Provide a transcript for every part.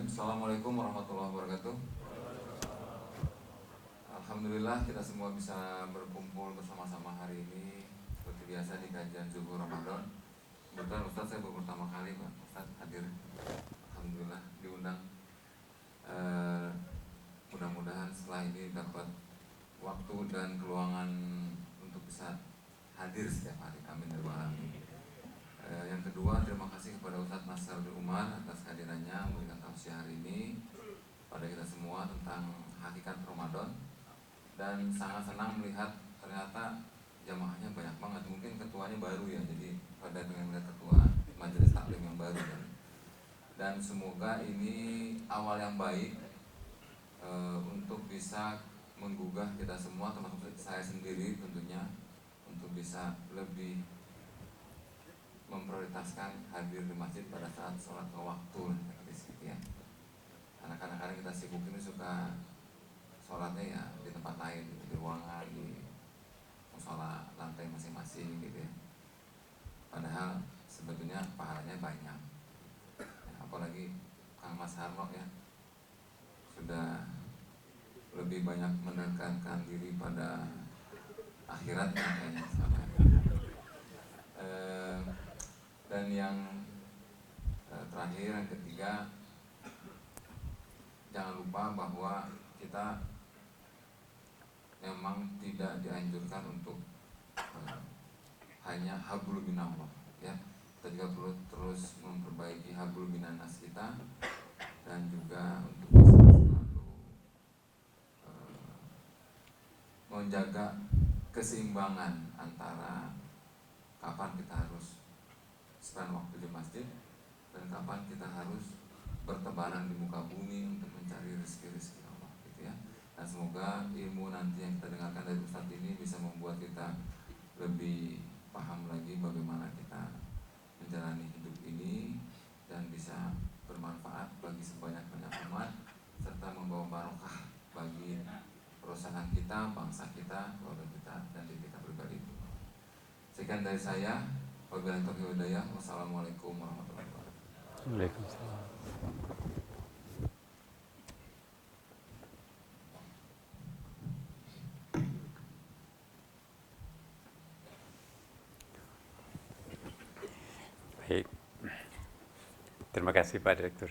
Bismillahirrahmanirrahim. Assalamualaikum warahmatullahi wabarakatuh. Alhamdulillah kita semua bisa berkumpul bersama-sama hari ini seperti biasa di kajian Zuhur Ramadan. Kebetulan Ustaz saya baru pertama kali Pak Ustaz hadir. Alhamdulillah diundang. Mudah-mudahan setelah ini dapat waktu dan keluangan untuk bisa hadir setiap hari. Amin ya rabbal alamin. Yang kedua, terima kasih kepada Ustadz Nasr Umar atas kehadirannya memberikan tausiah hari ini pada kita semua tentang hakikat Ramadan. Dan sangat senang melihat ternyata jamaahnya banyak banget. Mungkin ketuanya baru ya, jadi pada dengan melihat ketua majelis taklim yang baru kan. Dan semoga ini awal yang baik untuk bisa menggugah kita semua, termasuk saya sendiri tentunya, untuk bisa lebih memprioritaskan hadir di masjid pada saat sholat waktu ya. Karena kadang-kadang kita sibuk ini suka sholatnya ya di tempat lain, di ruangan, di musola lantai masing-masing gitu ya. Padahal sebetulnya pahalanya banyak. Apalagi Kang Mas Harno ya sudah lebih banyak mendekatkan diri pada akhiratnya kayaknya sama. Dan yang terakhir, yang ketiga, jangan lupa bahwa kita memang tidak dianjurkan untuk hanya hablum minallah ya. Kita juga perlu terus memperbaiki hablum minannas kita, dan juga untuk bisa selalu menjaga keseimbangan antara kapan kita harus spend waktu di masjid dan kapan kita harus bertebaran di muka bumi untuk mencari rezeki-rezeki Allah gitu ya. Dan semoga ilmu nanti yang kita dengarkan dari Ustadz ini bisa membuat kita lebih paham lagi bagaimana kita menjalani hidup ini dan bisa bermanfaat bagi sebanyak-banyak umat serta membawa barokah bagi perusahaan kita, bangsa kita, keluarga kita, dan diri kita pribadi. Sekian dari saya. Wabillahi taufiq wal hidayah. Wassalamualaikum warahmatullahi wabarakatuh. Waalaikumsalam. Baik. Terima kasih Pak Direktur.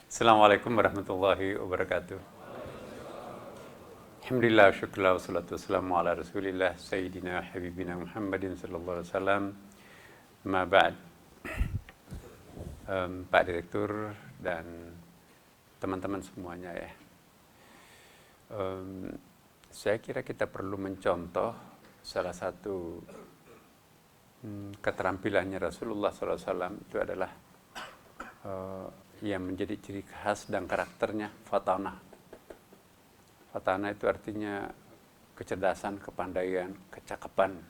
Assalamualaikum warahmatullahi wabarakatuh. Alhamdulillah, syukurlah, wassalatu wassalamu ala rasulillah Sayyidina Habibina Muhammadin sallallahu alaihi wasallam. Ma ba'd. Pak Direktur dan teman-teman semuanya ya. Saya kira kita perlu mencontoh salah satu keterampilannya Rasulullah SAW itu adalah yang menjadi ciri khas dan karakternya fatanah. Fatanah itu artinya kecerdasan, kepandaian, kecakapan,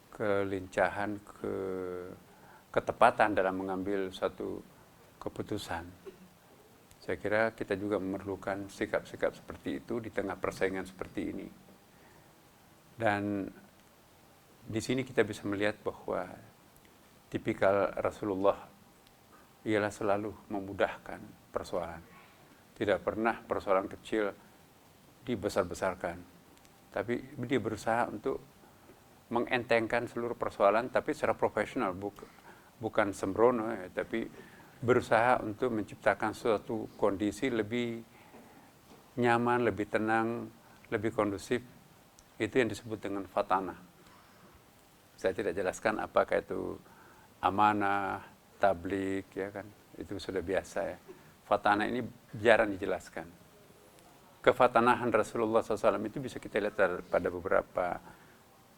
kelincahan, ketepatan dalam mengambil satu keputusan. Saya kira kita juga memerlukan sikap-sikap seperti itu di tengah persaingan seperti ini. Dan di sini kita bisa melihat bahwa tipikal Rasulullah ialah selalu memudahkan persoalan. Tidak pernah persoalan kecil dibesar-besarkan, tapi dia berusaha untuk mengentengkan seluruh persoalan, tapi secara profesional, bukan sembrono ya, tapi berusaha untuk menciptakan suatu kondisi lebih nyaman, lebih tenang, lebih kondusif. Itu yang disebut dengan fatanah. Saya tidak jelaskan apakah itu amanah, tablik, ya kan, itu sudah biasa ya. Fatanah ini jarang dijelaskan. Kefatanahan Rasulullah SAW itu bisa kita lihat pada beberapa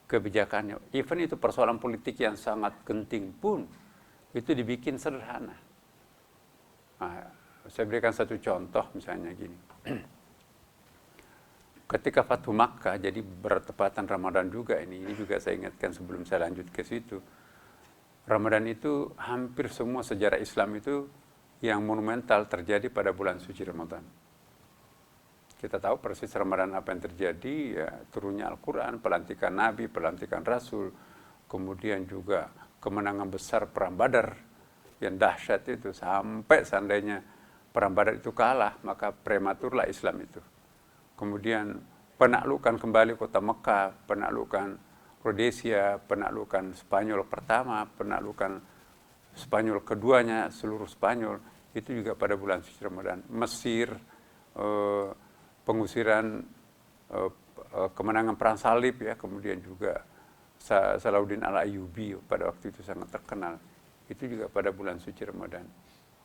kebijakannya. Even itu persoalan politik yang sangat genting pun itu dibikin sederhana. Nah, saya berikan satu contoh misalnya gini. Ketika Fathu Makkah, jadi bertepatan Ramadan juga ini juga saya ingatkan sebelum saya lanjut ke situ. Ramadan itu hampir semua sejarah Islam itu yang monumental terjadi pada bulan suci Ramadan. Kita tahu persis Ramadan apa yang terjadi, ya, turunnya Al-Quran, pelantikan Nabi, pelantikan Rasul, kemudian juga kemenangan besar Perang Badar, yang dahsyat itu, sampai seandainya perang Badar itu kalah, maka prematurlah Islam itu. Kemudian penaklukan kembali kota Mekah, penaklukan Rhodesia, penaklukan Spanyol pertama, penaklukan Spanyol keduanya, seluruh Spanyol, itu juga pada bulan suci Ramadan. Mesir, pengusiran kemenangan perang salib ya, kemudian juga Salahuddin Al-Ayyubi pada waktu itu sangat terkenal. Itu juga pada bulan suci Ramadan.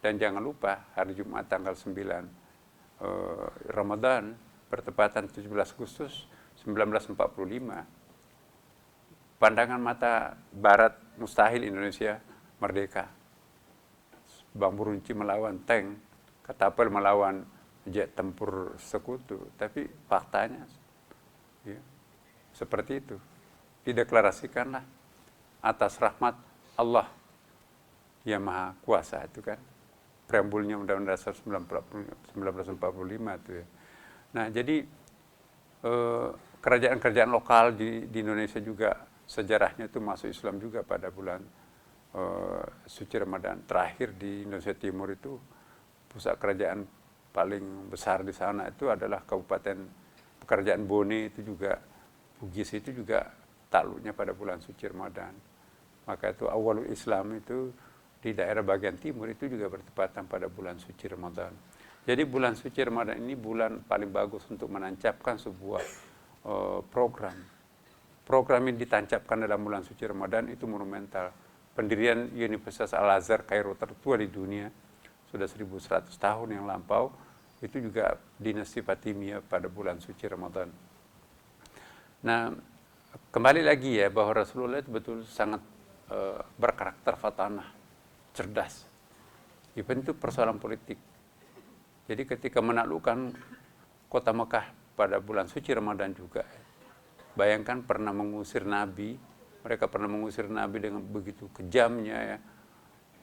Dan jangan lupa hari Jumat tanggal 9 Ramadan bertepatan 17 Agustus 1945. Pandangan mata barat mustahil Indonesia merdeka. Bambu Runcing melawan tank, Ketapel melawan jet tempur sekutu, tapi faktanya ya, seperti itu. Dideklarasikanlah atas rahmat Allah yang Maha Kuasa itu kan. Preambulnya Undang-Undang Dasar 1945 itu ya. Nah, jadi kerajaan-kerajaan lokal di Indonesia juga sejarahnya itu masuk Islam juga pada bulan suci Ramadan. Terakhir di Indonesia Timur itu pusat kerajaan paling besar di sana itu adalah Kabupaten Pekerjaan Bone, itu juga Bugis, itu juga takluknya pada bulan suci Ramadan. Maka itu awalul Islam itu di daerah bagian timur itu juga bertepatan pada bulan suci Ramadan. Jadi bulan suci Ramadan ini bulan paling bagus untuk menancapkan sebuah program. Program yang ditancapkan dalam bulan suci Ramadan itu monumental. Pendirian Universitas Al-Azhar Kairo tertua di dunia, sudah 1100 tahun yang lampau, itu juga dinasti Fatimiyah pada bulan suci Ramadan. Nah, kembali lagi ya, bahwa Rasulullah itu betul sangat berkarakter fatanah, cerdas. Even itu persoalan politik. Jadi ketika menaklukkan kota Mekah pada bulan suci Ramadan juga, bayangkan pernah mengusir Nabi, mereka pernah mengusir Nabi dengan begitu kejamnya ya.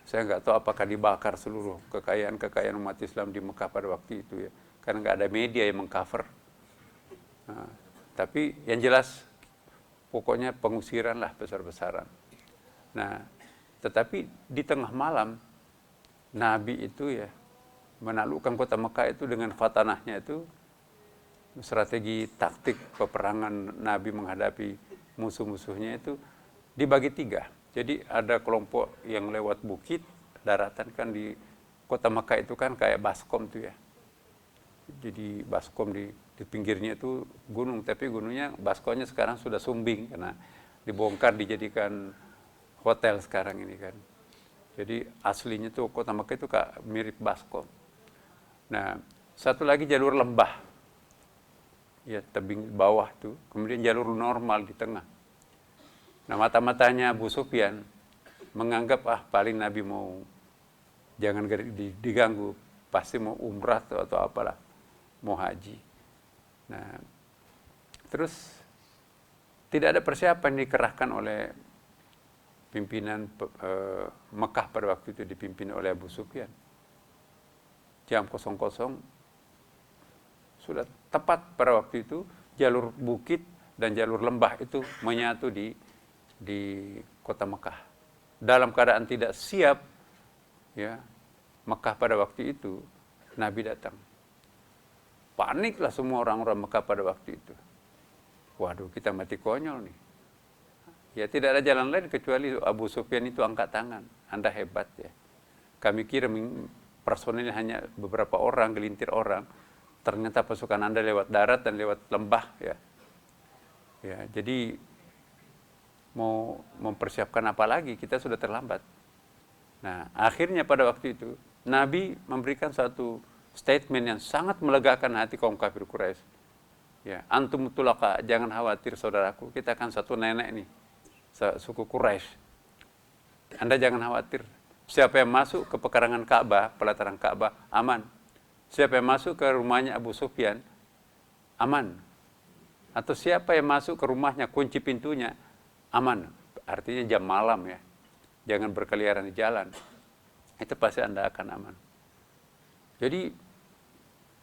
Saya nggak tahu apakah dibakar seluruh kekayaan umat Islam di Mekah pada waktu itu ya, karena nggak ada media yang mengcover. Nah, tapi yang jelas pokoknya pengusiran lah besar-besaran. Nah, tetapi di tengah malam Nabi itu ya menaklukkan kota Mekah itu dengan fatanahnya itu, strategi taktik peperangan Nabi menghadapi musuh-musuhnya itu dibagi 3. Jadi ada kelompok yang lewat bukit, daratan kan di kota Mekah itu kan kayak baskom tuh ya. Jadi baskom di pinggirnya itu gunung, tapi gunungnya baskomnya sekarang sudah sumbing karena dibongkar dijadikan hotel sekarang ini kan. Jadi aslinya tuh kota Mekah itu mirip baskom. Nah, satu lagi jalur lembah. Ya, tebing bawah tuh, kemudian jalur normal di tengah. Nah, mata-matanya Abu Sufyan menganggap paling Nabi mau jangan diganggu, pasti mau umrah atau apalah, mau haji. Nah, terus tidak ada persiapan dikerahkan oleh pimpinan Mekah pada waktu itu, dipimpin oleh Abu Sufyan. Jam 00 sudah tepat pada waktu itu jalur bukit dan jalur lembah itu menyatu di kota Mekah. Dalam keadaan tidak siap ya, Mekah pada waktu itu Nabi datang. Paniklah semua orang-orang Mekah pada waktu itu. Waduh, kita mati konyol nih. Ya tidak ada jalan lain kecuali Abu Sufyan itu angkat tangan. Anda hebat ya. Kami kira personilnya hanya beberapa orang, gelintir orang. Ternyata pasukan Anda lewat darat dan lewat lembah ya. Ya, jadi mau mempersiapkan apa lagi, kita sudah terlambat. Nah, akhirnya pada waktu itu Nabi memberikan satu statement yang sangat melegakan hati kaum kafir Quraisy. Ya, antum tulaka, jangan khawatir saudaraku, kita akan satu nenek nih, suku Quraisy. Anda jangan khawatir. Siapa yang masuk ke pekarangan Ka'bah, pelataran Ka'bah, aman. Siapa yang masuk ke rumahnya Abu Sufyan, aman. Atau siapa yang masuk ke rumahnya, kunci pintunya, aman. Artinya jam malam ya. Jangan berkeliaran di jalan. Itu pasti Anda akan aman. Jadi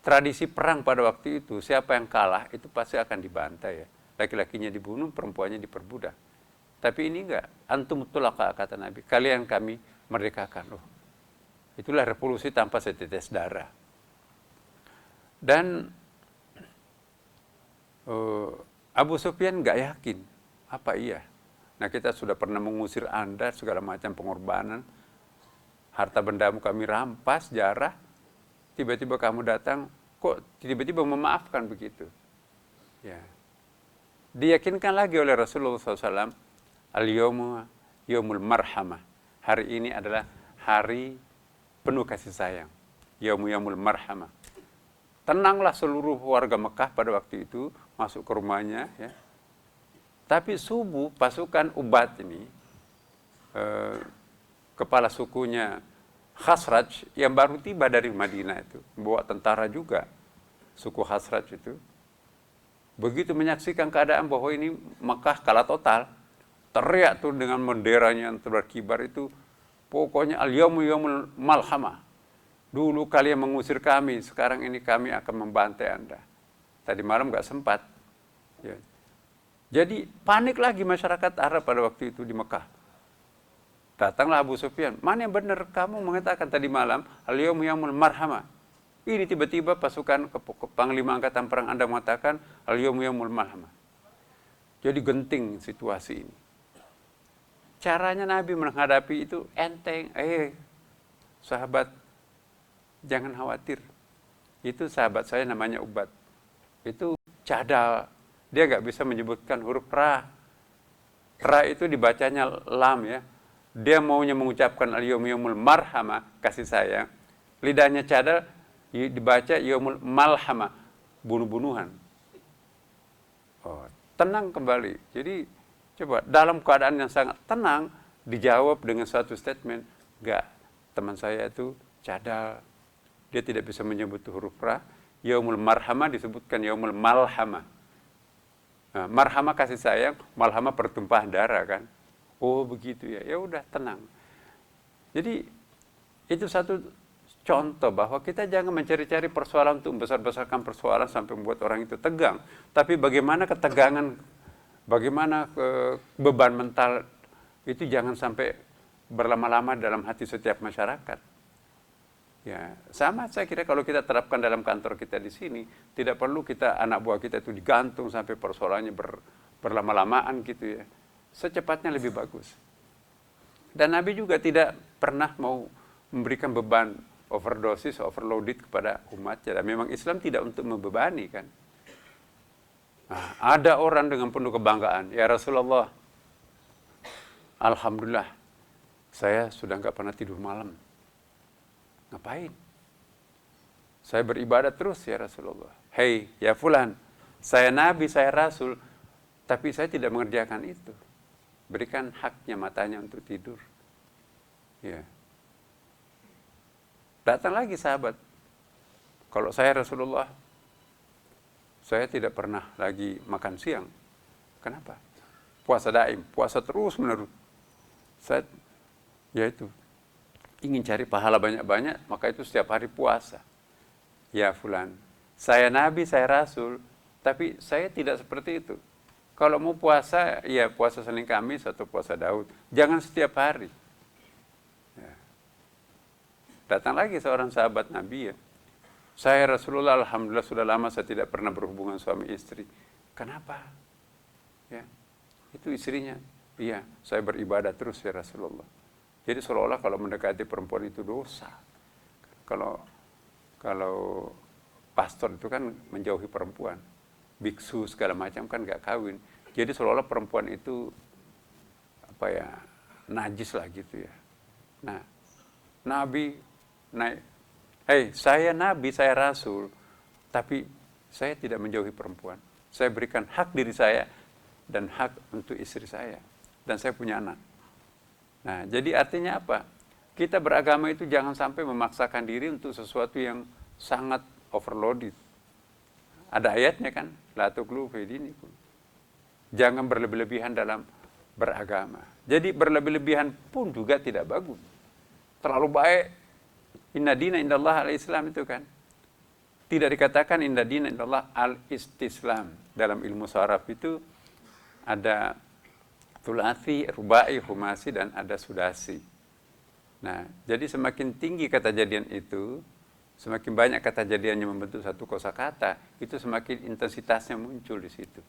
tradisi perang pada waktu itu, siapa yang kalah itu pasti akan dibantai ya. Laki-lakinya dibunuh, perempuannya diperbudak. Tapi ini enggak. Antum tulaka, kata Nabi. Kalian kami merdekakan. Itulah revolusi tanpa setetes darah. Dan Abu Sufyan nggak yakin, apa iya? Nah, kita sudah pernah mengusir Anda, segala macam pengorbanan, harta bendamu kami rampas, jarah, tiba-tiba kamu datang, kok tiba-tiba memaafkan begitu? Ya. Diyakinkan lagi oleh Rasulullah SAW, al-yawmu yawmul marhamah. Hari ini adalah hari penuh kasih sayang. Yawmul marhamah. Tenanglah seluruh warga Mekah pada waktu itu, masuk ke rumahnya. Ya. Tapi subuh pasukan Ubaid ini, kepala sukunya Khazraj yang baru tiba dari Madinah itu, bawa tentara juga, suku Khazraj itu. Begitu menyaksikan keadaan bahwa ini Mekah kalah total, teriak tuh dengan benderanya yang berkibar itu, pokoknya al-yawmu yawmul malhamah. Dulu kalian mengusir kami, sekarang ini kami akan membantai Anda. Tadi malam gak sempat. Ya. Jadi panik lagi masyarakat Arab pada waktu itu di Mekah. Datanglah Abu Sufyan, mana yang benar kamu mengatakan tadi malam al-yawmu yawmul marhamah. Ini tiba-tiba pasukan Panglima Angkatan Perang Anda mengatakan al-yawmu yawmul malhamah. Jadi genting situasi ini. Caranya Nabi menghadapi itu enteng. Sahabat, jangan khawatir. Itu sahabat saya namanya Ubaid. Itu cadal. Dia nggak bisa menyebutkan huruf ra. Ra itu dibacanya lam ya. Dia maunya mengucapkan al-yawmu yawmul marhamah, kasih sayang. Lidahnya cadal, dibaca yawmul malhamah, bunuh-bunuhan. Tenang kembali. Jadi coba dalam keadaan yang sangat tenang dijawab dengan suatu statement, enggak, teman saya itu cadal, dia tidak bisa menyebut huruf ra. Yaumul marhamah disebutkan yaumul malhamah. Nah, marhamah kasih sayang, malhamah pertumpahan darah kan. Oh begitu ya, ya udah tenang. Jadi itu satu contoh bahwa kita jangan mencari-cari persoalan untuk membesar-besarkan persoalan sampai membuat orang itu tegang. Tapi bagaimana ketegangan, bagaimana beban mental itu jangan sampai berlama-lama dalam hati setiap masyarakat. Ya, sama saya kira kalau kita terapkan dalam kantor kita di sini, tidak perlu kita anak buah kita itu digantung sampai persoalannya berlama-lamaan gitu ya. Secepatnya lebih bagus. Dan Nabi juga tidak pernah mau memberikan beban overdosis, overloaded kepada umatnya. Dan memang Islam tidak untuk membebani kan. Nah, ada orang dengan penuh kebanggaan, ya Rasulullah, alhamdulillah, saya sudah nggak pernah tidur malam. Ngapain? Saya beribadah terus ya Rasulullah. Hei, ya fulan, saya Nabi, saya Rasul, tapi saya tidak mengerjakan itu. Berikan haknya matanya untuk tidur. Ya. Datang lagi sahabat. Kalau saya Rasulullah, saya tidak pernah lagi makan siang. Kenapa? Puasa daim, puasa terus menerus. Saya, yaitu ingin cari pahala banyak-banyak, maka itu setiap hari puasa. Ya fulan, saya Nabi, saya Rasul, tapi saya tidak seperti itu. Kalau mau puasa, ya puasa Senin Kamis atau puasa Daud. Jangan setiap hari. Ya. Datang lagi seorang sahabat Nabi ya. Saya Rasulullah, alhamdulillah sudah lama saya tidak pernah berhubungan suami istri. Kenapa? Ya, itu istrinya. Iya, saya beribadah terus ya Rasulullah. Jadi seolah-olah kalau mendekati perempuan itu dosa. Kalau pastor itu kan menjauhi perempuan. Biksu segala macam kan gak kawin. Jadi seolah-olah perempuan itu apa ya, najis lah gitu ya. Nah, Nabi naik, saya Nabi, saya Rasul, tapi saya tidak menjauhi perempuan. Saya berikan hak diri saya dan hak untuk istri saya. Dan saya punya anak. Nah, jadi artinya apa? Kita beragama itu jangan sampai memaksakan diri untuk sesuatu yang sangat overloaded. Ada ayatnya kan, la tughlu fi dinikum. Jangan berlebih-lebihan dalam beragama. Jadi berlebih-lebihan pun juga tidak bagus. Terlalu baik. Inna dina indallah al-Islam itu kan. Tidak dikatakan inna dina indallah al-istislam. Dalam ilmu saraf itu ada thulathi, rubai, humasi, dan ada sudasi. Nah, jadi semakin tinggi kata jadian itu, semakin banyak kata jadiannya membentuk satu kosakata, itu semakin intensitasnya muncul di situ.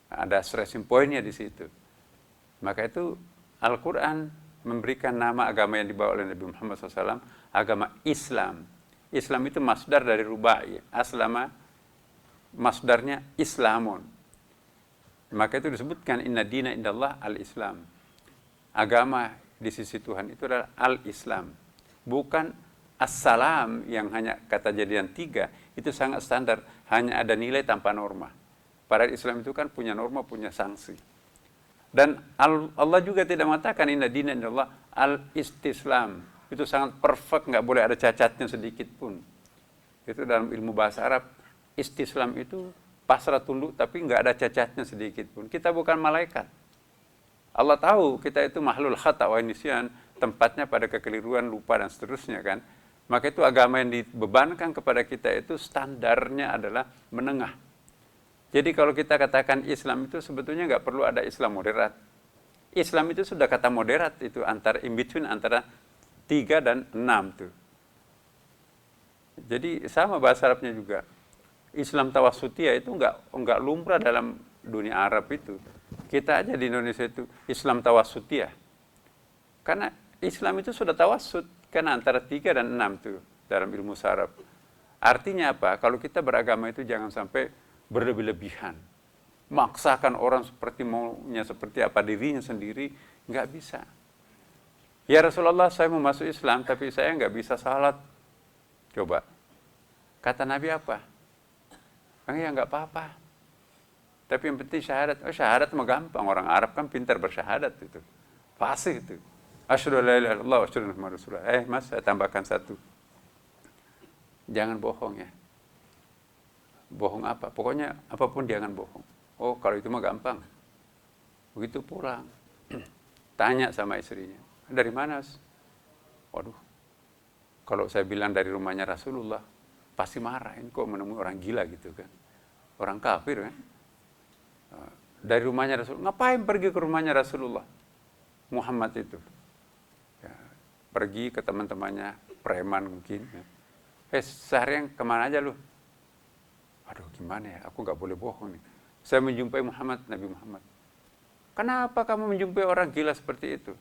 Ada stressing point-nya di situ. Maka itu Al-Quran memberikan nama agama yang dibawa oleh Nabi Muhammad SAW, agama Islam. Islam itu masdar dari rubai. Aslama, masdarnya Islamun. Maka itu disebutkan inna dina indallah al-Islam. Agama di sisi Tuhan itu adalah al-Islam. Bukan as-salam yang hanya kata jadian 3, itu sangat standar, hanya ada nilai tanpa norma. Padahal Islam itu kan punya norma, punya sanksi. Dan Allah juga tidak mengatakan inna dina indallah al-istislam. Itu sangat perfect, nggak boleh ada cacatnya sedikit pun. Itu dalam ilmu bahasa Arab, istislam itu pasrah tunduk tapi nggak ada cacatnya sedikit pun. Kita bukan malaikat. Allah tahu kita itu mahlul khata' wa nisyan, tempatnya pada kekeliruan, lupa dan seterusnya kan. Maka itu agama yang dibebankan kepada kita itu standarnya adalah menengah. Jadi kalau kita katakan Islam itu sebetulnya nggak perlu ada Islam moderat. Islam itu sudah kata moderat, itu antara in between antara 3 dan 6 tuh. Jadi sama bahasa Arabnya juga. Islam tawassutia itu enggak lumrah dalam dunia Arab itu. Kita aja di Indonesia itu Islam tawassutia. Karena Islam itu sudah tawassut kan antara 3 dan 6 tuh dalam ilmu saraf. Artinya apa? Kalau kita beragama itu jangan sampai berlebih-lebihan. Maksakan orang seperti maunya seperti apa dirinya sendiri, enggak bisa. Ya Rasulullah, saya mau masuk Islam tapi saya enggak bisa salat. Coba. Kata Nabi apa? Ya enggak apa-apa. Tapi yang penting syahadat. Oh, syahadat mah gampang. Orang Arab kan pintar bersyahadat itu. Fasih itu. Asyhadu an la ilaha illallah wa asyhadu anna Muhammadar Rasulullah. Mas, saya tambahkan satu. Jangan bohong ya. Bohong apa? Pokoknya apapun jangan bohong. Oh, kalau itu mah gampang. Begitu pulang. Tanya sama istrinya. Dari mana? Waduh. Kalau saya bilang dari rumahnya Rasulullah, pasti marahin kok menemui orang gila gitu kan. Orang kafir kan. Dari rumahnya Rasulullah. Ngapain pergi ke rumahnya Rasulullah? Muhammad itu. Ya, pergi ke teman-temannya, preman mungkin. Ya. Seharian kemana aja lu? Aduh gimana ya, aku gak boleh bohong nih. Saya menjumpai Muhammad, Nabi Muhammad. Kenapa kamu menjumpai orang gila seperti itu?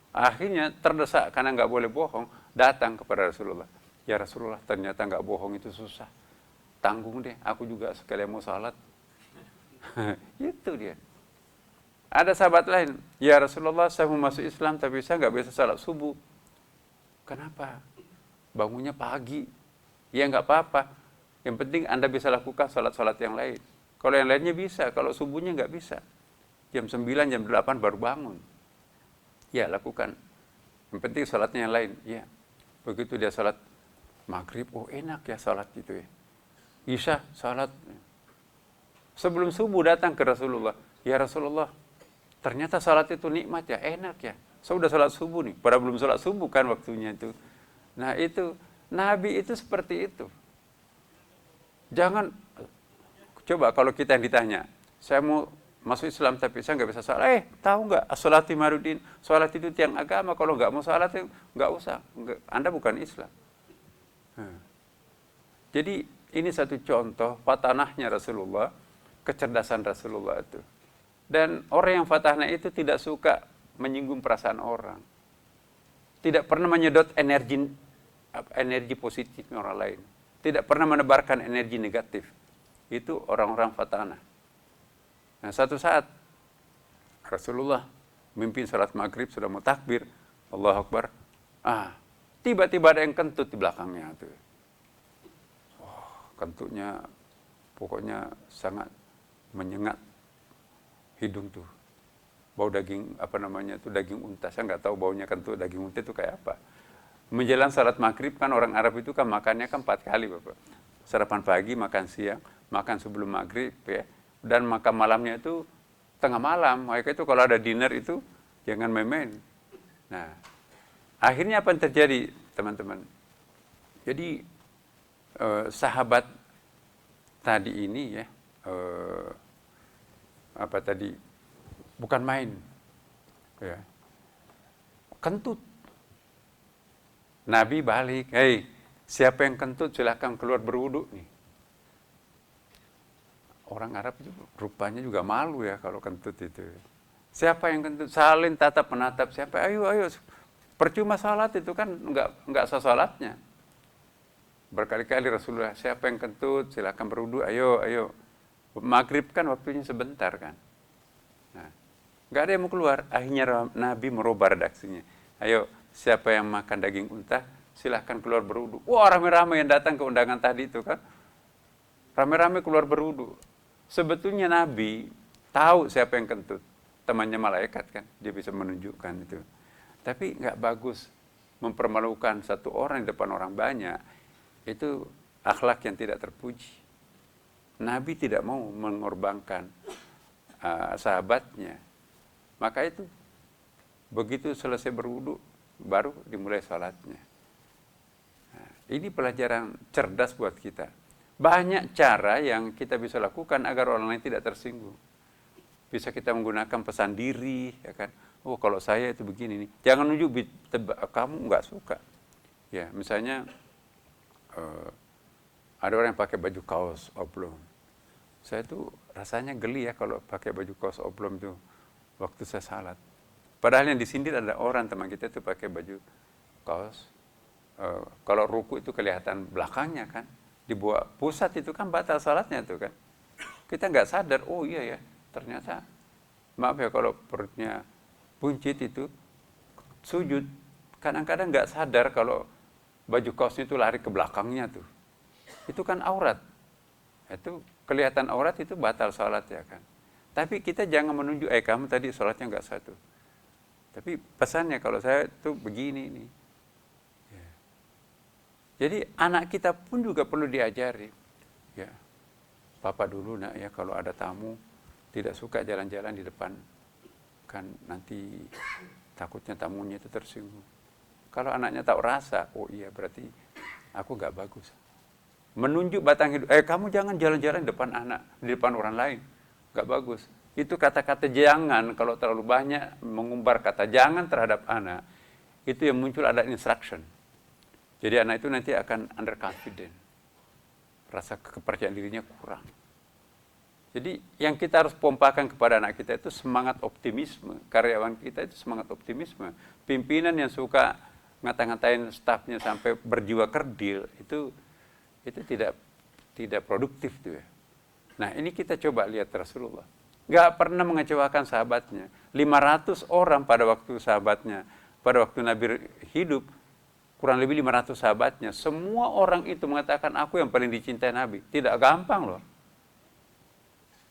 Akhirnya terdesak karena gak boleh bohong, datang kepada Rasulullah. Ya Rasulullah, ternyata gak bohong itu susah. Tanggung deh, aku juga sekalian mau salat. Itu dia. Ada sahabat lain, ya Rasulullah saya mau masuk Islam tapi saya nggak bisa salat subuh. Kenapa? Bangunnya pagi. Ya nggak apa-apa. Yang penting Anda bisa lakukan salat-salat yang lain. Kalau yang lainnya bisa, kalau subuhnya nggak bisa. Jam 9, jam 8 baru bangun. Ya lakukan. Yang penting salatnya yang lain. Ya. Begitu dia salat maghrib, oh enak ya salat itu ya. Isya salat. Sebelum subuh datang ke Rasulullah. Ya Rasulullah, ternyata salat itu nikmat ya, enak ya. Saya sudah salat subuh nih, padahal belum salat subuh kan waktunya itu. Nah itu, Nabi itu seperti itu. Jangan, coba kalau kita yang ditanya, saya mau masuk Islam tapi saya nggak bisa salat. Tahu nggak, as-salati marudin, salat itu tiang agama, kalau nggak mau salat nggak usah, Anda bukan Islam. Jadi ini satu contoh fatanahnya Rasulullah, kecerdasan Rasulullah itu. Dan orang yang fatanah itu tidak suka menyinggung perasaan orang. Tidak pernah menyedot energi positif orang lain. Tidak pernah menebarkan energi negatif. Itu orang-orang fatanah. Nah, satu saat Rasulullah memimpin salat maghrib, sudah mau takbir, Allahu Akbar. Tiba-tiba ada yang kentut di belakangnya tuh. Kentutnya pokoknya sangat menyengat hidung tuh. Bau daging daging unta. Saya nggak tahu baunya kentut daging unta itu kayak apa. Menjelang salat maghrib kan orang Arab itu kan makannya kan 4 kali Bapak. Sarapan pagi, makan siang, makan sebelum maghrib ya. Dan makan malamnya itu tengah malam. Makanya itu kalau ada dinner itu jangan main-main. Nah, akhirnya apa yang terjadi teman-teman? Jadi sahabat tadi ini ya, bukan main, ya. Kentut Nabi balik, hei, siapa yang kentut silahkan keluar berwudu nih. Orang Arab itu rupanya juga malu ya kalau kentut itu. Siapa yang kentut? Saling tatap menatap siapa? Ayo, ayo. Percuma salat itu kan enggak sah salatnya. Berkali-kali Rasulullah, siapa yang kentut silakan berwudu, ayo, ayo. Maghrib kan waktunya sebentar kan. Nah, enggak ada yang mau keluar. Akhirnya Nabi merubah redaksinya. Ayo, siapa yang makan daging unta silahkan keluar berwudu. Wah, rame-rame yang datang ke undangan tadi itu kan. Rame-rame keluar berwudu. Sebetulnya Nabi tahu siapa yang kentut. Temannya malaikat kan, dia bisa menunjukkan itu. Tapi nggak bagus mempermalukan satu orang di depan orang banyak. Itu akhlak yang tidak terpuji. Nabi tidak mau mengorbankan sahabatnya. Maka itu begitu selesai berwudu baru dimulai salatnya. Nah, ini pelajaran cerdas buat kita. Banyak cara yang kita bisa lakukan agar orang lain tidak tersinggung. Bisa kita menggunakan pesan diri, ya kan? Oh, kalau saya itu begini nih. Jangan nunjuk kamu nggak suka. Ya, misalnya ada orang yang pakai baju kaos oblong. Saya tuh rasanya geli ya kalau pakai baju kaos oblong tuh waktu saya salat. Padahal yang disindir ada orang teman kita tuh pakai baju kaos. Kalau ruku itu kelihatan belakangnya kan. Dibuat pusat itu kan batal salatnya tuh kan. Kita nggak sadar, oh iya ya, ternyata maaf ya kalau perutnya buncit itu sujud. Kadang-kadang nggak sadar kalau baju kaosnya itu lari ke belakangnya tuh. Itu kan aurat. Itu kelihatan aurat itu batal salat ya kan. Tapi kita jangan menunjuk, kamu tadi salatnya nggak sah tuh. Tapi pesannya kalau saya tuh begini nih. Jadi anak kita pun juga perlu diajari. Ya, Papa dulu nak ya kalau ada tamu tidak suka jalan-jalan di depan, kan nanti takutnya tamunya itu tersinggung. Kalau anaknya tahu rasa, oh iya berarti aku nggak bagus. Menunjuk batang hidup, kamu jangan jalan-jalan di depan anak, di depan orang lain, nggak bagus. Itu kata-kata jangan, kalau terlalu banyak mengumbar kata jangan terhadap anak, itu yang muncul ada instruction. Jadi anak itu nanti akan underconfident. Rasa kepercayaan dirinya kurang. Jadi yang kita harus pompakan kepada anak kita itu semangat optimisme. Karyawan kita itu semangat optimisme. Pimpinan yang suka ngata-ngatain stafnya sampai berjiwa kerdil, itu tidak produktif tuh ya. Nah ini kita coba lihat Rasulullah. Gak pernah mengecewakan sahabatnya. 500 orang pada waktu sahabatnya, pada waktu Nabi hidup, kurang lebih 500 sahabatnya. Semua orang itu mengatakan aku yang paling dicintai Nabi. Tidak gampang loh.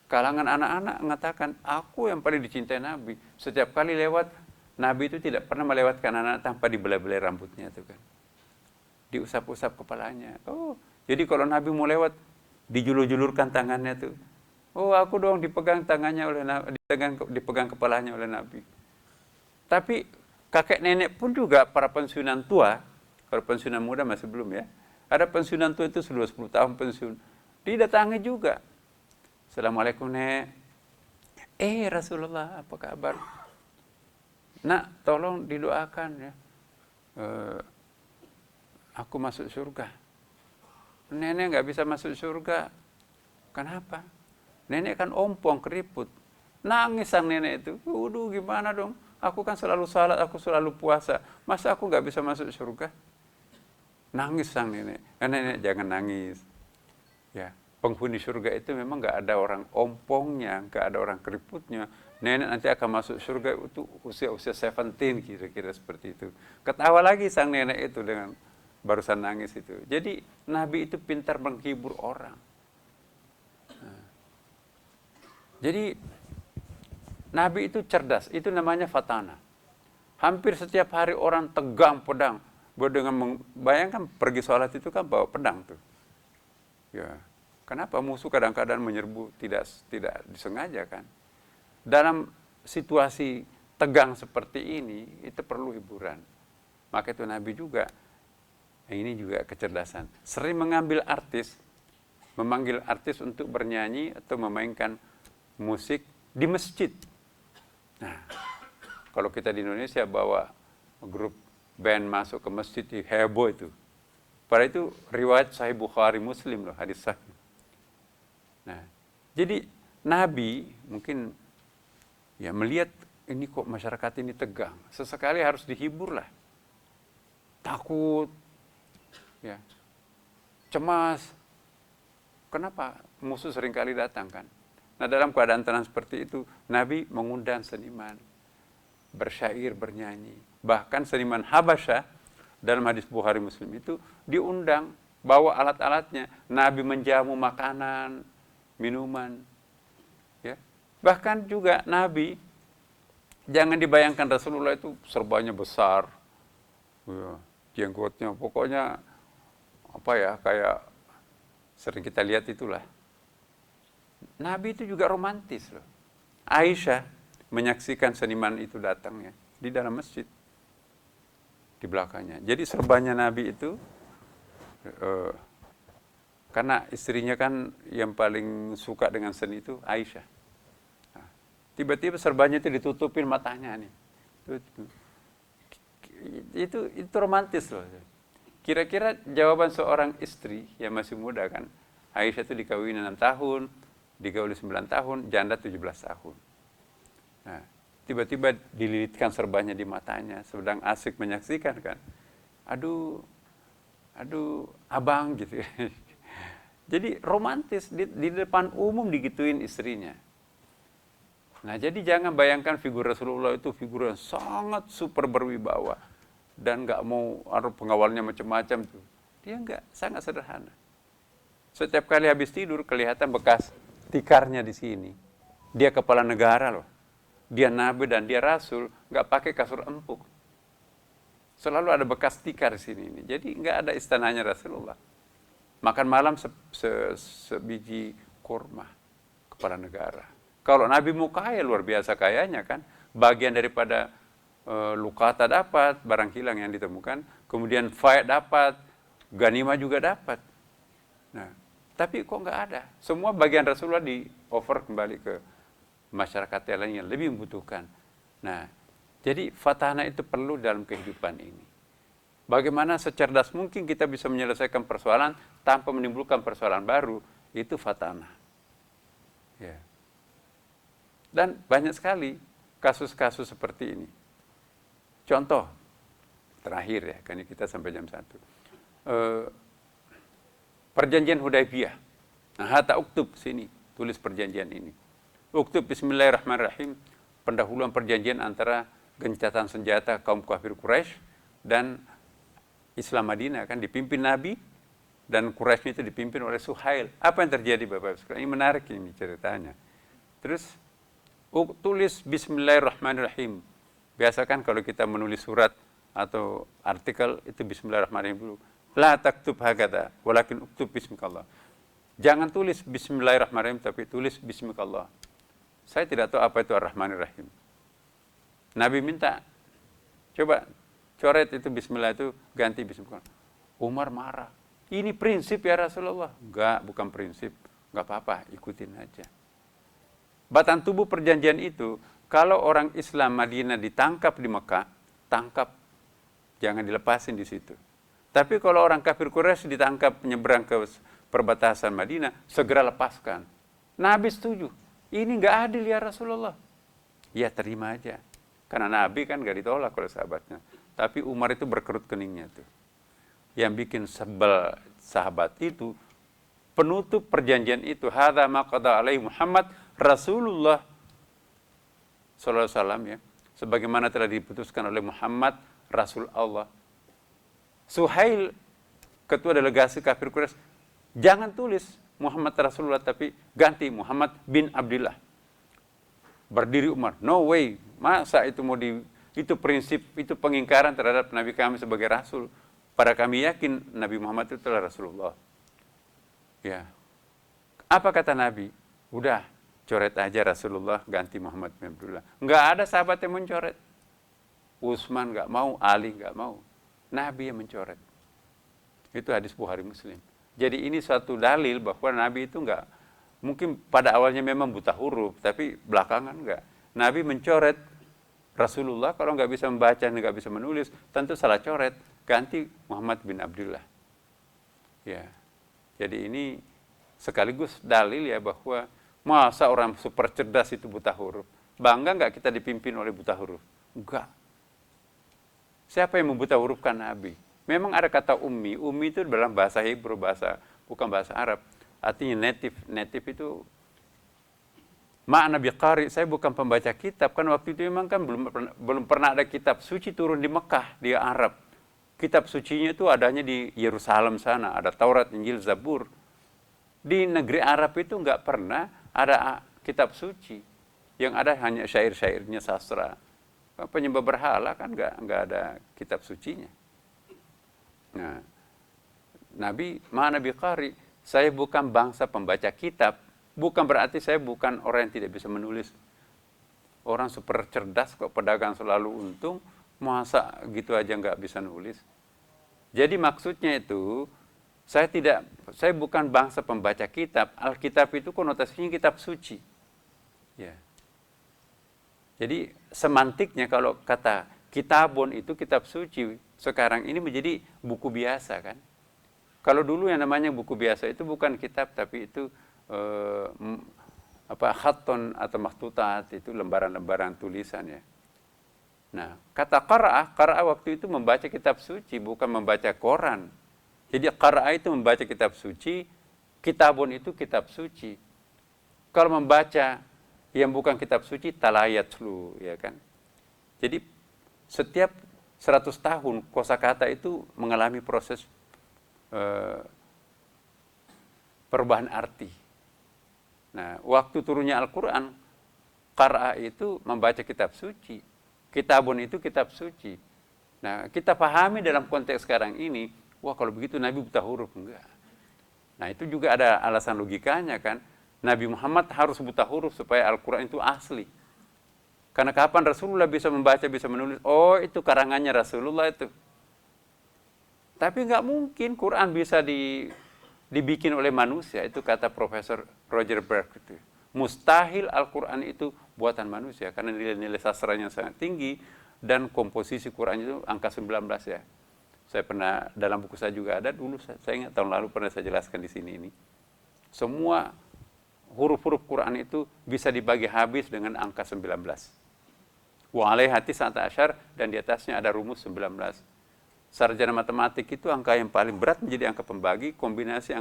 Kalangan anak-anak mengatakan aku yang paling dicintai Nabi. Setiap kali lewat, Nabi itu tidak pernah melewatkan anak tanpa dibelai-belai rambutnya itu kan. Diusap-usap kepalanya. Oh, jadi kalau Nabi mau lewat, dijulur-julurkan tangannya tuh. Oh, aku dong dipegang tangannya oleh Nabi, dipegang kepalanya oleh Nabi. Tapi kakek nenek pun juga para pensiunan tua. Kalau pensiunan muda masih belum ya. Ada pensiunan tua itu sudah 10 tahun pensiun. Didatangi juga. Assalamualaikum Nek. Rasulullah apa kabar? Nak tolong didoakan ya. Aku masuk surga. Nenek nggak bisa masuk surga. Kenapa? Nenek kan ompong keriput. Nangis sang nenek itu. Waduh gimana dong? Aku kan selalu salat, aku selalu puasa. Masa aku nggak bisa masuk surga? Nangis sang nenek. Nenek jangan nangis. Ya, penghuni surga itu memang nggak ada orang ompongnya, nggak ada orang keriputnya. Nenek nanti akan masuk surga itu usia 17 kira-kira seperti itu. Ketawa lagi sang nenek itu dengan barusan nangis itu. Jadi Nabi itu pintar menghibur orang. Nah. Jadi Nabi itu cerdas, itu namanya fatana. Hampir setiap hari orang tegang pedang. Bayangkan pergi sholat itu kan bawa pedang tuh. Ya, kenapa musuh kadang-kadang menyerbu tidak disengaja kan? Dalam situasi tegang seperti ini itu perlu hiburan. Maka itu Nabi juga, ini juga kecerdasan. Sering memanggil artis untuk bernyanyi atau memainkan musik di masjid. Nah, kalau kita di Indonesia bawa grup band masuk ke masjid, heboh itu. Padahal itu riwayat Sahih Bukhari Muslim loh, hadis sahih. Nah, jadi Nabi mungkin ya melihat ini kok masyarakat ini tegang, sesekali harus dihibur lah. Takut, ya, cemas. Kenapa? Musuh seringkali datang kan. Nah, dalam keadaan tenang seperti itu, Nabi mengundang seniman, bersyair, bernyanyi. Bahkan seniman Habasyah, dalam hadis Bukhari Muslim itu, diundang, bawa alat-alatnya. Nabi menjamu makanan, minuman. Ya. Bahkan juga Nabi, jangan dibayangkan Rasulullah itu serbannya besar. Ya, jenggotnya, pokoknya, apa ya, kayak sering kita lihat itulah. Nabi itu juga romantis loh. Aisyah menyaksikan seniman itu datang ya di dalam masjid di belakangnya. Jadi serbannya Nabi itu karena istrinya kan yang paling suka dengan seni itu Aisyah. Nah, tiba-tiba serbannya itu ditutupin matanya nih. Itu romantis loh. Kira-kira jawaban seorang istri yang masih muda kan, Aisyah itu dikawin 6 tahun, digauli 9 tahun, janda 17 tahun. Nah, tiba-tiba dililitkan serbannya di matanya, sedang asik menyaksikan kan. Aduh, abang gitu. Jadi romantis, di depan umum digituin istrinya. Nah, jadi jangan bayangkan figur Rasulullah itu figur yang sangat super berwibawa. Dan nggak mau pengawalnya macam-macam tuh. Dia nggak, sangat sederhana. Setiap kali habis tidur kelihatan bekas tikarnya di sini. Dia kepala negara loh. Dia nabi dan dia rasul, nggak pakai kasur empuk. Selalu ada bekas tikar di sini. Jadi nggak ada istananya Rasulullah. Makan malam sebiji kurma, kepala negara. Kalau Nabi mau kaya, luar biasa kayanya kan. Bagian daripada lukata dapat, barang hilang yang ditemukan. Kemudian faid dapat, ganimah juga dapat. Nah, tapi kok nggak ada. Semua bagian Rasulullah di-offer kembali ke masyarakat lain yang lebih membutuhkan. Nah, jadi fatana itu perlu dalam kehidupan ini. Bagaimana secerdas mungkin kita bisa menyelesaikan persoalan tanpa menimbulkan persoalan baru, itu fatana. Ya. Dan banyak sekali kasus-kasus seperti ini. Contoh, terakhir ya, karena kita sampai jam 1. Perjanjian Hudaybiyah. Nah, hatta uktub sini, tulis perjanjian ini. Uktub bismillahirrahmanirrahim, pendahuluan perjanjian antara gencatan senjata kaum kafir Quraisy dan Islam Madinah kan dipimpin Nabi dan Quraisy itu dipimpin oleh Suhail. Apa yang terjadi Bapak Ibu? Ini menarik ini ceritanya. Terus tulis bismillahirrahmanirrahim. Biasa kan kalau kita menulis surat atau artikel itu bismillahirrahmanirrahim dulu. La taktub hakada, walakin uktub bismikallah. Jangan tulis bismillahirrahmanirrahim tapi tulis bismikallah. Saya tidak tahu apa itu ar-rahmanirrahim. Nabi minta, coba coret itu bismillah itu ganti bismillah. Umar marah. Ini prinsip ya Rasulullah. Enggak, bukan prinsip. Enggak apa-apa, ikutin aja. Batang tubuh perjanjian itu, kalau orang Islam Madinah ditangkap di Mekah, tangkap. Jangan dilepasin di situ. Tapi kalau orang kafir Quraisy ditangkap menyeberang ke perbatasan Madinah, segera lepaskan. Nabi setuju. Ini enggak adil ya Rasulullah. Ya terima aja. Karena Nabi kan enggak ditolak oleh sahabatnya. Tapi Umar itu berkerut keningnya tuh. Yang bikin sebel sahabat itu, penutup perjanjian itu, hadza ma qada alaihi Muhammad Rasulullah sallallahu alaihi wasallam ya, sebagaimana telah diputuskan oleh Muhammad Rasul Allah. Suhail, ketua delegasi kafir Quraisy, jangan tulis Muhammad Rasulullah tapi ganti Muhammad bin Abdullah. Berdiri Umar, no way, masa itu mau itu prinsip, itu pengingkaran terhadap Nabi kami sebagai Rasul. Pada kami yakin Nabi Muhammad itu adalah Rasulullah. Ya. Apa kata Nabi? Udah, coret aja Rasulullah, ganti Muhammad bin Abdullah. Enggak ada sahabat yang mencoret. Utsman enggak mau, Ali enggak mau. Nabi yang mencoret. Itu hadis Bukhari Muslim. Jadi ini suatu dalil bahwa Nabi itu enggak, mungkin pada awalnya memang buta huruf, tapi belakangan enggak. Nabi mencoret Rasulullah kalau nggak bisa membaca, nggak bisa menulis, tentu salah coret, ganti Muhammad bin Abdullah. Ya, jadi ini sekaligus dalil ya bahwa masa orang super cerdas itu buta huruf. Bangga nggak kita dipimpin oleh buta huruf? Enggak. Siapa yang membuta hurufkan Nabi? Memang ada kata ummi. Ummi itu dalam bahasa Hebrew, bukan bahasa Arab. Artinya native. Native itu makna biqari, saya bukan pembaca kitab. Kan waktu itu memang kan belum pernah ada kitab suci turun di Mekah, di Arab. Kitab sucinya itu adanya di Yerusalem sana. Ada Taurat, Injil, Zabur. Di negeri Arab itu nggak pernah ada kitab suci. Yang ada hanya syair-syairnya sastra. Penyembah berhala kan nggak ada kitab sucinya. Nah, Nabi, mana biqari, saya bukan bangsa pembaca kitab. Bukan berarti saya bukan orang yang tidak bisa menulis. Orang super cerdas kok, pedagang selalu untung, masa gitu aja nggak bisa nulis. Jadi maksudnya itu, saya bukan bangsa pembaca kitab. Alkitab itu konotasinya kitab suci. Ya. Jadi semantiknya kalau kata kitabun itu kitab suci, sekarang ini menjadi buku biasa kan. Kalau dulu yang namanya buku biasa itu bukan kitab, tapi itu khatton atau makhtutat, itu lembaran-lembaran tulisan ya. Nah, kata qara'ah waktu itu membaca kitab suci, bukan membaca koran. Jadi qara'ah itu membaca kitab suci, kitabun itu kitab suci. Kalau membaca yang bukan kitab suci, talayatlu, ya kan. Jadi setiap 100 tahun kosakata itu mengalami proses perubahan arti. Nah, waktu turunnya Al-Quran, qara'ah itu membaca kitab suci. Kitabun itu kitab suci. Nah, kita pahami dalam konteks sekarang ini, wah kalau begitu Nabi buta huruf. Enggak. Nah, itu juga ada alasan logikanya kan. Nabi Muhammad harus buta huruf supaya Al-Quran itu asli. Karena kapan Rasulullah bisa membaca, bisa menulis? Oh, itu karangannya Rasulullah itu. Tapi nggak mungkin Quran bisa dibikin oleh manusia. Itu kata Profesor Roger Berg itu. Mustahil Al-Quran itu buatan manusia. Karena nilai-nilai sastranya sangat tinggi. Dan komposisi Quran itu angka 19 ya. Saya pernah, dalam buku saya juga ada dulu, saya ingat tahun lalu pernah saya jelaskan di sini ini. Semua huruf-huruf Quran itu bisa dibagi habis dengan angka 19. Wa alaihati sa'ata asyar, dan di atasnya ada rumus 19. Sarjana matematik itu angka yang paling berat menjadi angka pembagi, kombinasi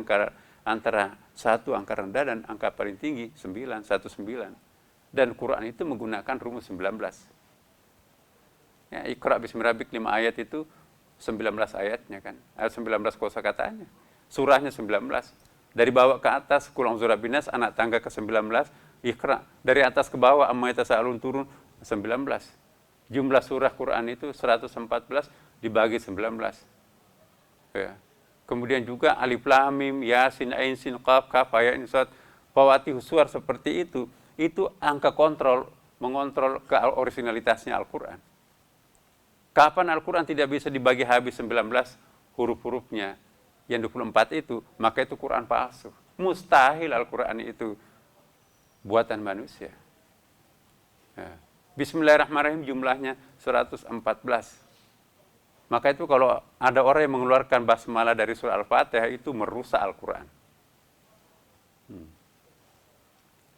antara satu angka rendah dan angka paling tinggi 9, 19. Dan Quran itu menggunakan rumus 19. Ya, Iqra bismi rabbik 5 ayat itu 19 ayatnya kan. 19 kosakatanya. Surahnya 19. Dari bawah ke atas Qul a'udzu birabbin nas, anak tangga ke 19 Iqra. Dari atas ke bawah amma yatasaalun turun 19. Jumlah surah Quran itu 114 dibagi 19. Ya. Kemudian juga alif lam mim yasin ain sin qaf kaf ya in sad fawatihus suwar seperti itu angka mengontrol ke originalitasnya Al-Qur'an. Kapan Al-Qur'an tidak bisa dibagi habis 19 huruf-hurufnya yang 24 itu, maka itu Quran palsu. Mustahil Al-Qur'an itu buatan manusia. Ya. Bismillahirrahmanirrahim jumlahnya 114. Maka itu kalau ada orang yang mengeluarkan basmalah dari surah Al-Fatihah itu merusak Al-Quran.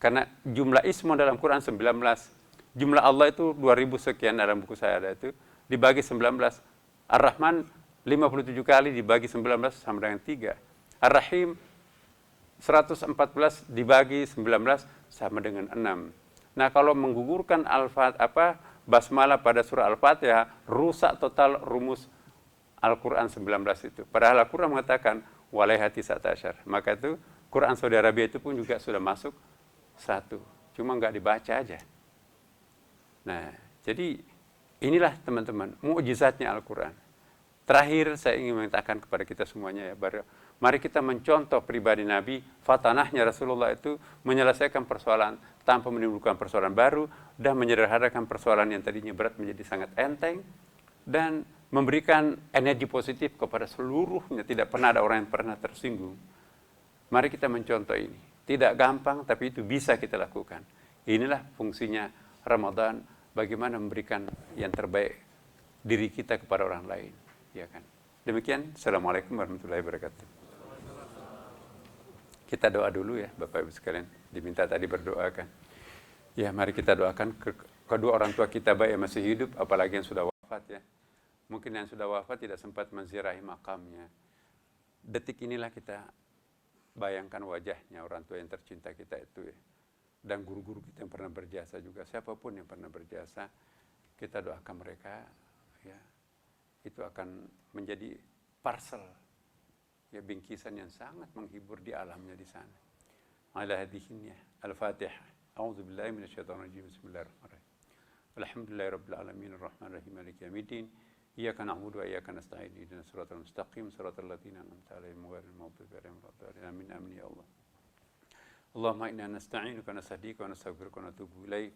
Karena jumlah ismu dalam Quran 19. Jumlah Allah itu 2000 sekian dalam buku saya ada itu. Dibagi 19. Ar-Rahman 57 kali dibagi 19 sama dengan 3. Ar-Rahim 114 dibagi 19 sama dengan 6. Nah, kalau menggugurkan basmalah pada surah Al-Fatihah, rusak total rumus Al-Quran 19 itu. Padahal Al-Quran mengatakan walaihati sa'atasyar. Maka itu Quran Saudi Arabia itu pun juga sudah masuk 1. Cuma nggak dibaca aja. Nah, jadi inilah teman-teman mukjizatnya Al-Quran. Terakhir saya ingin mengatakan kepada kita semuanya ya, mari kita mencontoh pribadi Nabi. Fatanahnya Rasulullah itu menyelesaikan persoalan tanpa menimbulkan persoalan baru dan menyederhanakan persoalan yang tadinya berat menjadi sangat enteng dan memberikan energi positif kepada seluruhnya. Tidak pernah ada orang yang pernah tersinggung. Mari kita mencontoh ini. Tidak gampang, tapi itu bisa kita lakukan. Inilah fungsinya Ramadan bagaimana memberikan yang terbaik diri kita kepada orang lain, ya kan? Demikian, Assalamualaikum warahmatullahi wabarakatuh. Kita doa dulu ya, Bapak Ibu sekalian. Diminta tadi berdoa kan. Ya, mari kita doakan kedua orang tua kita baik yang masih hidup, apalagi yang sudah wafat ya. Mungkin yang sudah wafat tidak sempat menziarahi makamnya. Detik inilah kita bayangkan wajahnya orang tua yang tercinta kita itu ya. Dan guru-guru kita yang pernah berjasa juga, siapapun yang pernah berjasa, kita doakan mereka ya, itu akan menjadi parcel ya, bingkisan yang sangat menghibur di alamnya di sana. Ala hadhihi al-Fatihah. A'udzubillahi minasyaitonir rajim. Bismillahirrahmanirrahim. Alhamdulillahirabbil alamin arrahmanirrahim maliki yaumiddin. Iyyaka na'budu wa iyyaka nasta'in. Ihdinas siratal mustaqim, siratal ladzina an'amta 'alaihim ghairil maghdubi 'alaihim waladdallin. Amin amin ya Allah. Allahumma inna nasta'inuka wa nastaghfiruka wa nastaghfiruka wa natubu ilaik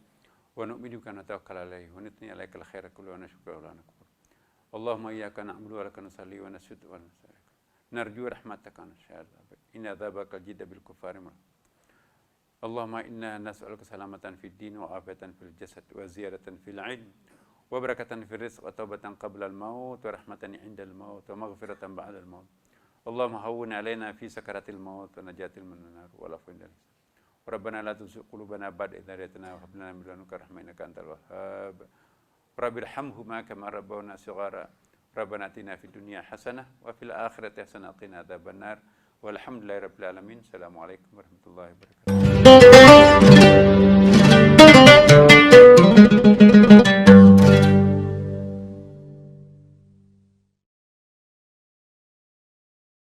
wa nu'minu bika wa natawakkal alaik wa nuthni alaikal khaira kullahu wa nashkuruka wa la nakfur. Allahumma iyyaka na'budu wa laka nusalli wa nasjudu wa nastaghfiruka. Narju rahmataka wa nasyhadu inna dzabaka jidda bil kufari. Allahumma inna nas'aluka salamatan fid din wa afiyatan fil jasad wa ziyadatan fil ilm wa barakatan fil rizq wa taubatan qabla al maut wa rahmatan 'inda al maut wa maghfiratan ba'da al maut. Allahumma hawwin 'alaina fi sakaratil maut wa najatil minan nar wa lafin dal. Rabbana la tuzigh qulubana ba'da idh hadaytana wa hab lana min ladunka rahmatan innaka antal wahhab. Rabbirhamhuma kama rabbawna shighara. Rabbana atina fid dunya hasanah wa fil akhirati hasanah wa qina adzabannar. Walhamdulillahirabbil alamin. Assalamualaikum warahmatullahi wabarakatuh.